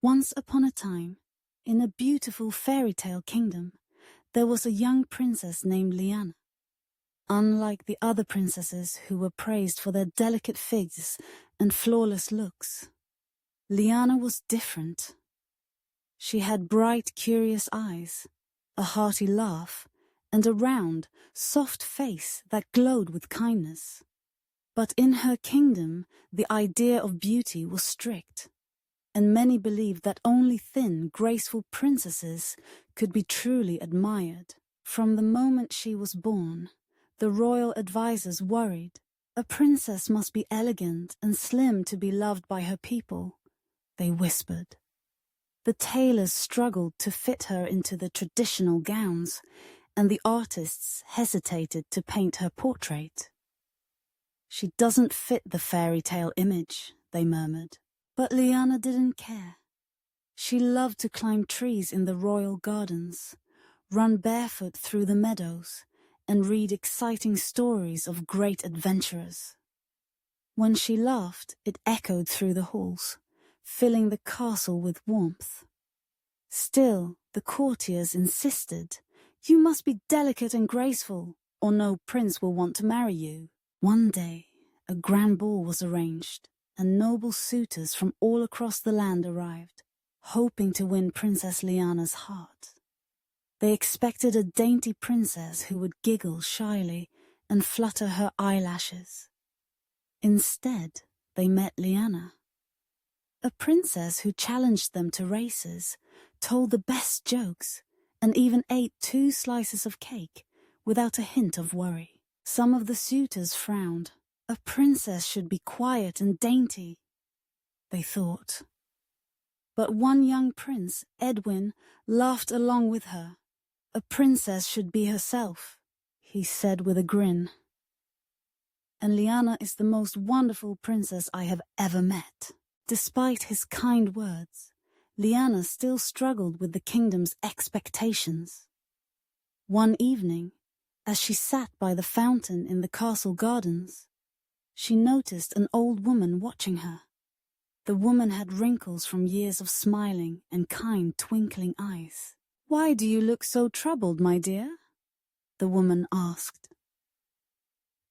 Once upon a time, in a beautiful fairy tale kingdom, there was a young princess named Liana. Unlike the other princesses who were praised for their delicate figs and flawless looks, Liana was different. She had bright, curious eyes, a hearty laugh, and a round, soft face that glowed with kindness. But in her kingdom, the idea of beauty was strict, and many believed that only thin, graceful princesses could be truly admired. From the moment she was born, the royal advisors worried. A princess must be elegant and slim to be loved by her people, they whispered. The tailors struggled to fit her into the traditional gowns, and the artists hesitated to paint her portrait. She doesn't fit the fairy tale image, they murmured. But Liana didn't care. She loved to climb trees in the royal gardens, run barefoot through the meadows, and read exciting stories of great adventurers. When she laughed, it echoed through the halls, filling the castle with warmth. Still, the courtiers insisted, "You must be delicate and graceful, or no prince will want to marry you." One day, a grand ball was arranged, and noble suitors from all across the land arrived, hoping to win Princess Liana's heart. They expected a dainty princess who would giggle shyly and flutter her eyelashes. Instead, they met Liana, a princess who challenged them to races, told the best jokes, and even ate 2 slices of cake without a hint of worry. Some of the suitors frowned. A princess should be quiet and dainty, they thought. But one young prince, Edwin, laughed along with her. A princess should be herself, he said with a grin. And Liana is the most wonderful princess I have ever met. Despite his kind words, Liana still struggled with the kingdom's expectations. One evening, as she sat by the fountain in the castle gardens, she noticed an old woman watching her. The woman had wrinkles from years of smiling and kind, twinkling eyes. "Why do you look so troubled, my dear?" the woman asked.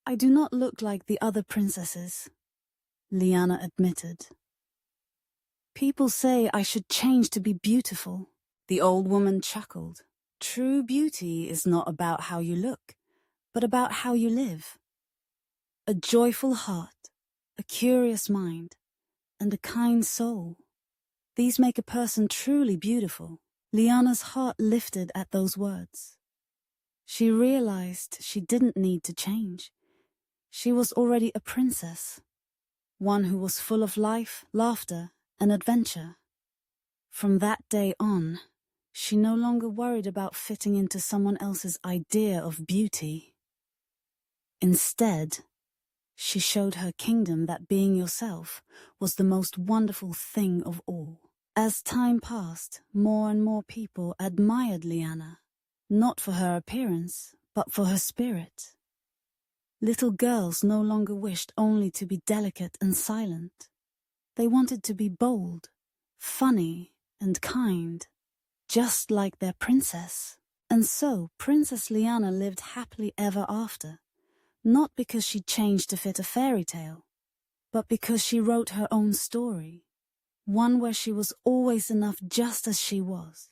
"I do not look like the other princesses," Liana admitted. "People say I should change to be beautiful." The old woman chuckled. "True beauty is not about how you look, but about how you live. A joyful heart, a curious mind, and a kind soul. These make a person truly beautiful." Liana's heart lifted at those words. She realized she didn't need to change. She was already a princess, one who was full of life, laughter, and adventure. From that day on, she no longer worried about fitting into someone else's idea of beauty. Instead, she showed her kingdom that being yourself was the most wonderful thing of all. As time passed, more and more people admired Liana, not for her appearance, but for her spirit. Little girls no longer wished only to be delicate and silent. They wanted to be bold, funny, and kind, just like their princess. And so Princess Liana lived happily ever after, not because she changed to fit a fairy tale, but because she wrote her own story, one where she was always enough just as she was.